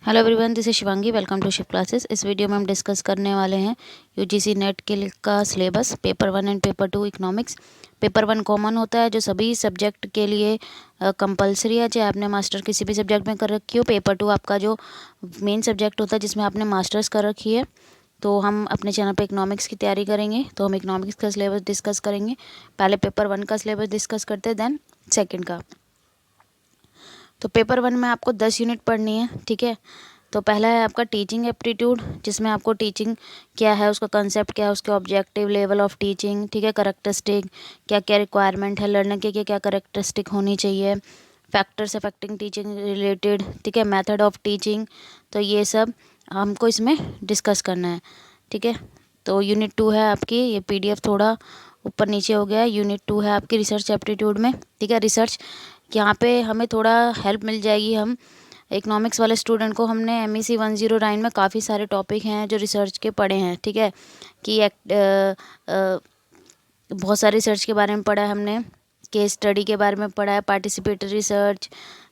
Hello everyone, this is Shivangi. Welcome to Shiv classes. इस video में हम डिस्कस करने वाले हैं यूजीसी नेट के का syllabus paper 1 and paper 2 economics. Paper 1 common होता है जो सभी सब्जेक्ट के लिए कंपलसरी है, चाहे आपने मास्टर किसी भी सब्जेक्ट में कर रखी हो। पेपर 2 आपका जो मेन सब्जेक्ट होता है जिसमें आपने मास्टर्स कर रखी है। तो हम अपने चैनल पे इकोनॉमिक्स की तैयारी करेंगे, तो हम इकोनॉमिक्स का सिलेबस डिस्कस करेंगे। पहले पेपर 1 का सिलेबस डिस्कस करते हैं, देन सेकेंड का। तो पेपर 1 में आपको 10 यूनिट पढ़नी है, ठीक है। तो पहला है आपका टीचिंग एप्टीट्यूड, जिसमें आपको टीचिंग क्या है, उसका कंसेप्ट क्या है, उसके ऑब्जेक्टिव, लेवल ऑफ टीचिंग, ठीक है, करैक्टरिस्टिक, क्या क्या रिक्वायरमेंट है लर्नर के, क्या क्या करैक्टरिस्टिक होनी चाहिए, फैक्टर्स अफेक्टिंग टीचिंग रिलेटेड, ठीक है, मेथड ऑफ टीचिंग। तो ये सब हमको इसमें डिस्कस करना है, ठीक है। तो यूनिट 2 है आपकी, ये पीडीएफ थोड़ा ऊपर नीचे हो गया है। यूनिट 2 है आपकी रिसर्च एप्टीट्यूड में, ठीक है। रिसर्च यहाँ पे हमें थोड़ा हेल्प मिल जाएगी। हम इकोनॉमिक्स वाले स्टूडेंट को हमने MEC 109 में काफ़ी सारे टॉपिक हैं जो रिसर्च के पढ़े हैं, ठीक है। कि बहुत सारे रिसर्च के बारे में पढ़ा है हमने, केस स्टडी के बारे में पढ़ा है, पार्टिसिपेटरी रिसर्च,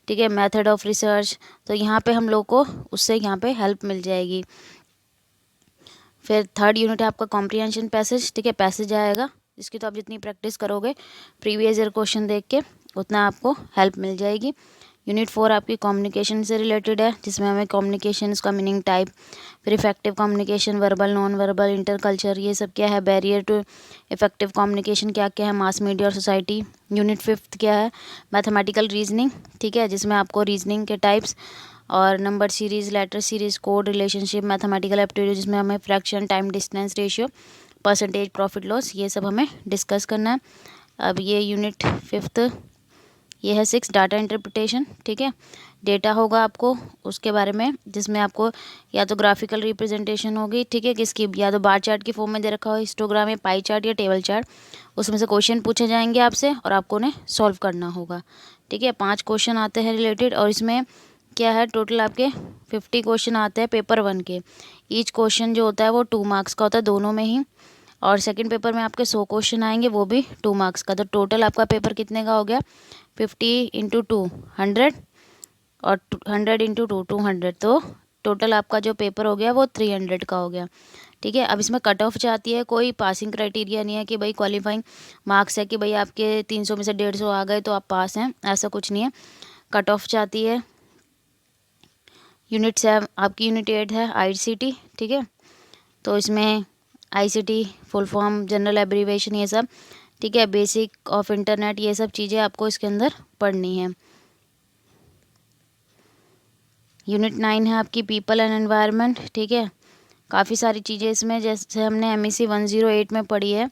ठीक है, मेथड ऑफ रिसर्च। तो यहाँ पे हम लोग को उससे यहाँ पे हेल्प मिल जाएगी। फिर थर्ड यूनिट है आपका कॉम्प्रिहेंशन पैसेज, ठीक है। पैसेज आएगा जिसकी तो आप जितनी प्रैक्टिस करोगे प्रीवियस ईयर क्वेश्चन देख के उतना आपको हेल्प मिल जाएगी। यूनिट 4 आपकी कम्युनिकेशन से रिलेटेड है, जिसमें हमें कम्युनिकेशन का मीनिंग, टाइप, फिर effective communication, verbal, non verbal, interculture, ये सब क्या है, बैरियर टू इफेक्टिव कम्युनिकेशन क्या क्या है, मास मीडिया और सोसाइटी। यूनिट 5 क्या है, मैथमेटिकल रीजनिंग, ठीक है, जिसमें आपको रीजनिंग के टाइप्स और number series, letter series, code, relationship, mathematical aptitude, जिसमें हमें fraction, time, distance ratio, percentage, profit loss, ये सब हमें डिस्कस करना है। अब ये यूनिट 5 ये है 6 डाटा इंटरप्रिटेशन, ठीक है। डेटा होगा आपको उसके बारे में, जिसमें आपको या तो ग्राफिकल रिप्रेजेंटेशन होगी, ठीक है, किसकी, या तो बार चार्ट की फॉर्म में दे रखा हो, हिस्टोग्राम या पाई चार्ट या टेबल चार्ट, उसमें से क्वेश्चन पूछे जाएंगे आपसे और आपको उन्हें सॉल्व करना होगा, ठीक है। 5 क्वेश्चन आते हैं रिलेटेड, और इसमें क्या है, टोटल आपके 50 क्वेश्चन आते हैं पेपर 1 के। ईच क्वेश्चन जो होता है वो 2 मार्क्स का होता है दोनों में ही, और सेकंड पेपर में आपके 100 क्वेश्चन आएंगे, वो भी 2 मार्क्स का। तो टोटल आपका पेपर कितने का हो गया, 50 इंटू 2 100, और 100 इंटू 2 200। तो टोटल आपका जो पेपर हो गया वो 300 का हो गया, ठीक है। अब इसमें कट ऑफ जाती है, कोई पासिंग क्राइटेरिया नहीं है कि भाई क्वालिफाइंग मार्क्स है कि भाई आपके 300 में से 150 आ गए तो आप पास हैं, ऐसा कुछ नहीं है। कट ऑफ जाती है। यूनिट 7 आपकी, यूनिट 8 है ICT, ठीक है। तो इसमें ICT full form, general abbreviation, ये सब, ठीक है, बेसिक ऑफ इंटरनेट, ये सब चीज़ें आपको इसके अंदर पढ़नी है। यूनिट 9 है आपकी पीपल एंड एनवायरनमेंट, ठीक है। काफ़ी सारी चीज़ें इसमें, जैसे हमने MEC 108 में पढ़ी है,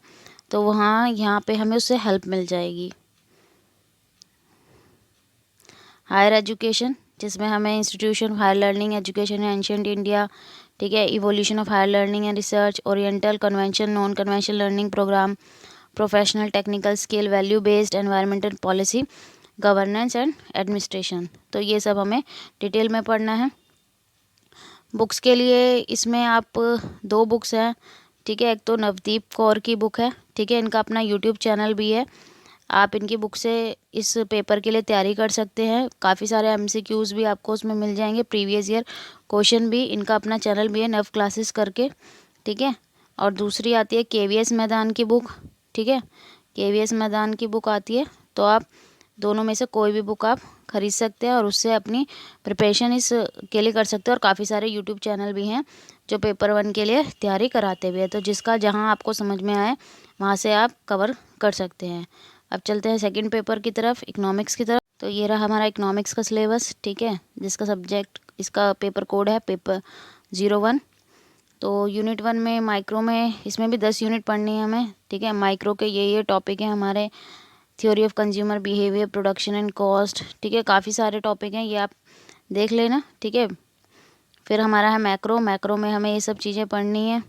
तो वहाँ यहाँ पे हमें उससे हेल्प मिल जाएगी। हायर एजुकेशन, जिसमें हमें इंस्टीट्यूशन हायर लर्निंग एजुकेशन है, एंशियंट इंडिया, ठीक है, evolution of higher learning and research, oriental, convention, non conventional learning programme, professional, technical skill, value based, environmental policy, governance and administration. तो ये सब हमें डिटेल में पढ़ना है। बुक्स के लिए इसमें आप 2 बुक्स हैं, ठीक है। एक तो नवदीप कौर की बुक है, ठीक है, इनका अपना यूट्यूब चैनल भी है। आप इनकी बुक से इस पेपर के लिए तैयारी कर सकते हैं। काफ़ी सारे MCQs भी आपको उसमें मिल जाएंगे, प्रीवियस ईयर क्वेश्चन भी। इनका अपना चैनल भी है, नव क्लासेस करके, ठीक है। और दूसरी आती है KVS मैदान की बुक, ठीक है, KVS मैदान की बुक आती है। तो आप दोनों में से कोई भी बुक आप खरीद सकते हैं और उससे अपनी प्रिपरेशन इस के लिए कर सकते हैं। और काफ़ी सारे यूट्यूब चैनल भी हैं जो पेपर 1 के लिए तैयारी कराते भी हैं, तो जिसका जहां आपको समझ में आए वहां से आप कवर कर सकते हैं। अब चलते हैं सेकंड पेपर की तरफ, इकोनॉमिक्स की तरफ। तो ये रहा हमारा इकोनॉमिक्स का सिलेबस, ठीक है, जिसका सब्जेक्ट, इसका पेपर कोड है पेपर 01। तो यूनिट 1 में माइक्रो में, इसमें भी 10 यूनिट पढ़नी है हमें, ठीक है। माइक्रो के ये टॉपिक हैं हमारे, theory of consumer behaviour, production and cost, ठीक है, काफ़ी सारे टॉपिक हैं, ये आप देख लेना, ठीक है। फिर हमारा है मैक्रो, मैक्रो में हमें ये सब चीज़ें पढ़नी है।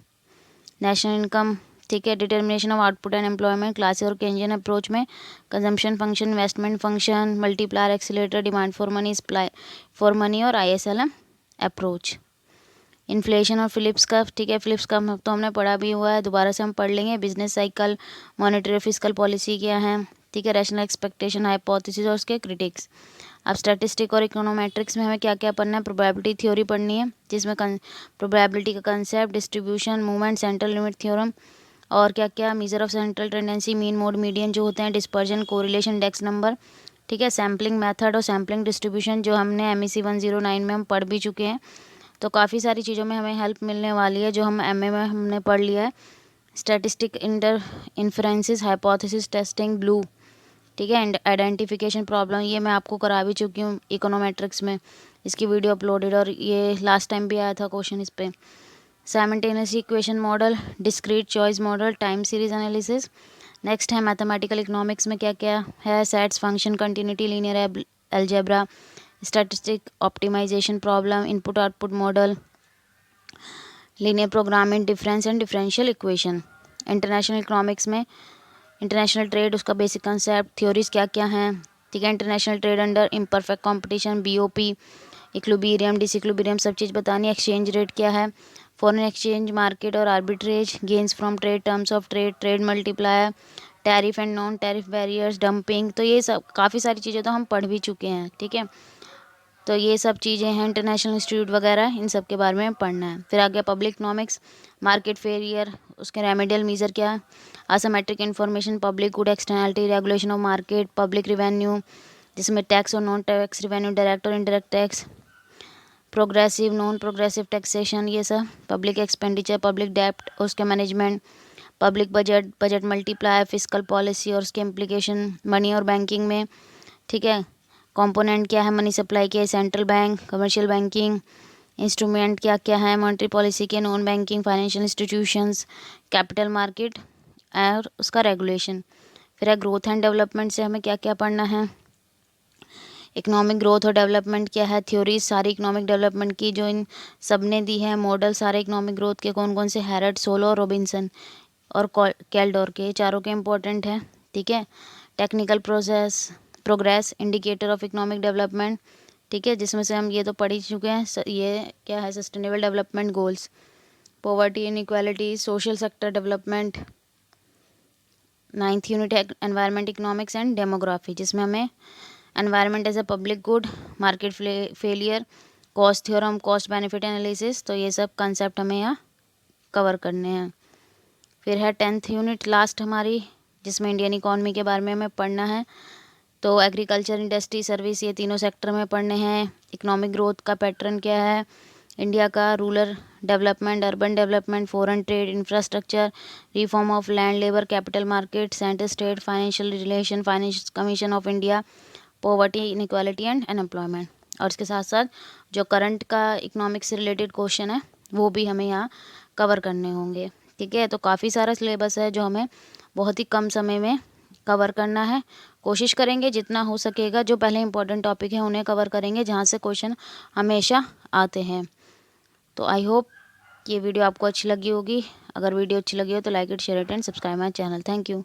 नेशनल इनकम, ठीक है, determination of output and employment, classes और केंजियन अप्रोच में consumption function, investment function, multiplier, accelerator, demand for money, supply for money, और ISLM अप्रोच। इन्फ्लेशन और फिलिप्स का, ठीक है, फिलिप्स का तो हमने पढ़ा भी हुआ है, दोबारा से हम पढ़ लेंगे। Business cycle, monetary fiscal policy क्या है, ठीक है, रैशनल एक्सपेक्टेशन, हाइपोथेसिस और उसके क्रिटिक्स। अब स्टैटिस्टिक और इकोनोमेट्रिक्स में हमें क्या क्या पढ़ना है, प्रोबेबिलिटी थ्योरी पढ़नी है जिसमें प्रोबेबिलिटी का concept, distribution, movement, central limit theorem, और क्या क्या measure of central tendency, mean, mode, median जो होते हैं, डिस्पर्जन, कोरिलेशन, इंडेक्स नंबर, ठीक है, सैम्पलिंग मेथड और सैम्पलिंग डिस्ट्रीब्यूशन जो हमने MEC 109 में हम पढ़ भी चुके हैं। तो काफ़ी सारी चीज़ों में हमें हेल्प मिलने वाली है जो हम MA में हमने पढ़ लिया है। Statistic, inter inferences, hypothesis testing, blue, ठीक है, एंड आइडेंटिफिकेशन प्रॉब्लम, ये मैं आपको करा भी चुकी हूँ इकोनोमेट्रिक्स में, इसकी वीडियो अपलोडेड, और ये लास्ट टाइम भी आया था क्वेश्चन इस पर। Simultaneous equation model, discrete choice model, time series analysis. Next है मैथमेटिकल इकोनॉमिक्स में क्या क्या है, sets, function, continuity, linear algebra, statistic optimisation problem, input output model, linear programming, difference and differential equation. International economics में international trade, उसका basic concept, theories क्या क्या हैं, ठीक है, international trade under imperfect competition, BOP, equilibrium, disequilibrium, सब चीज़ बतानी, एक्सचेंज रेट क्या है, फॉरेन एक्सचेंज मार्केट और arbitrage, gains from trade, terms of trade, trade multiplier, tariff and non tariff barriers, dumping, तो ये सब काफ़ी सारी चीज़ें तो हम पढ़ भी चुके हैं, ठीक है। तो ये सब चीज़ें हैं, इंटरनेशनल इंस्टीट्यूट वगैरह, इन सब के बारे में पढ़ना है। फिर आ गया पब्लिक इकोनॉमिक्स, मार्केट फेलियर, उसके रेमेडियल मीजर क्या है, asymmetric information, public good, externality, regulation of market, public revenue जिसमें टैक्स और नॉन टैक्स रिवेन्यू, डायरेक्ट और indirect tax, progressive, non progressive taxation, ये सब, पब्लिक एक्सपेंडिचर, पब्लिक डेप्ट, उसके management, public budget, budget multiplier, physical policy और उसके implication, money और banking में, ठीक है, कंपोनेंट क्या है मनी सप्लाई के, central bank, commercial banking, instrument क्या क्या है मॉनेटरी पॉलिसी के, non banking financial institutions, capital market और उसका रेगुलेशन। फिर है ग्रोथ एंड डेवलपमेंट से हमें क्या क्या पढ़ना है, इकोनॉमिक ग्रोथ और डेवलपमेंट क्या है, थ्योरीज सारी इकोनॉमिक डेवलपमेंट की जो इन सब ने दी है, मॉडल सारे इकोनॉमिक ग्रोथ के कौन कौन से, हैरट, सोलो, रॉबिन्सन और कैल्डोर के, चारों के इंपॉर्टेंट है, ठीक है। Technical progress, indicator of economic development, ठीक है, जिसमें से हम ये तो पढ़ ही चुके हैं, ये क्या है, sustainable development goals, poverty inequality, social sector development. 9th unit है एनवायरनमेंट इकोनॉमिक्स एंड डेमोग्राफी, जिसमें हमें environment as a public good, market failure, cost theorem, cost benefit analysis, तो ये सब कंसेप्ट हमें यहाँ कवर करने हैं। फिर है 10th यूनिट लास्ट हमारी, जिसमें इंडियन इकॉनमी के बारे में हमें पढ़ना है। तो एग्रीकल्चर, इंडस्ट्री, सर्विस, ये तीनों सेक्टर में पढ़ने हैं। इकोनॉमिक ग्रोथ का पैटर्न क्या है इंडिया का, rural development, urban development, foreign trade, infrastructure, reform of land, labour, capital market, centre state, financial relation, finance commission of India, poverty, inequality and unemployment. और इसके साथ साथ जो करंट का इकोनॉमिक्स से रिलेटेड क्वेश्चन है वो भी हमें यहाँ कवर करने होंगे, ठीक है। तो काफ़ी सारा सिलेबस है जो हमें बहुत ही कम समय में कवर करना है। कोशिश करेंगे जितना हो सकेगा, जो पहले इंपॉर्टेंट टॉपिक है उन्हें कवर करेंगे जहाँ से क्वेश्चन हमेशा आते हैं। तो आई होप ये वीडियो आपको अच्छी लगी होगी। अगर वीडियो अच्छी लगी हो तो like it, share it and subscribe my channel. Thank you.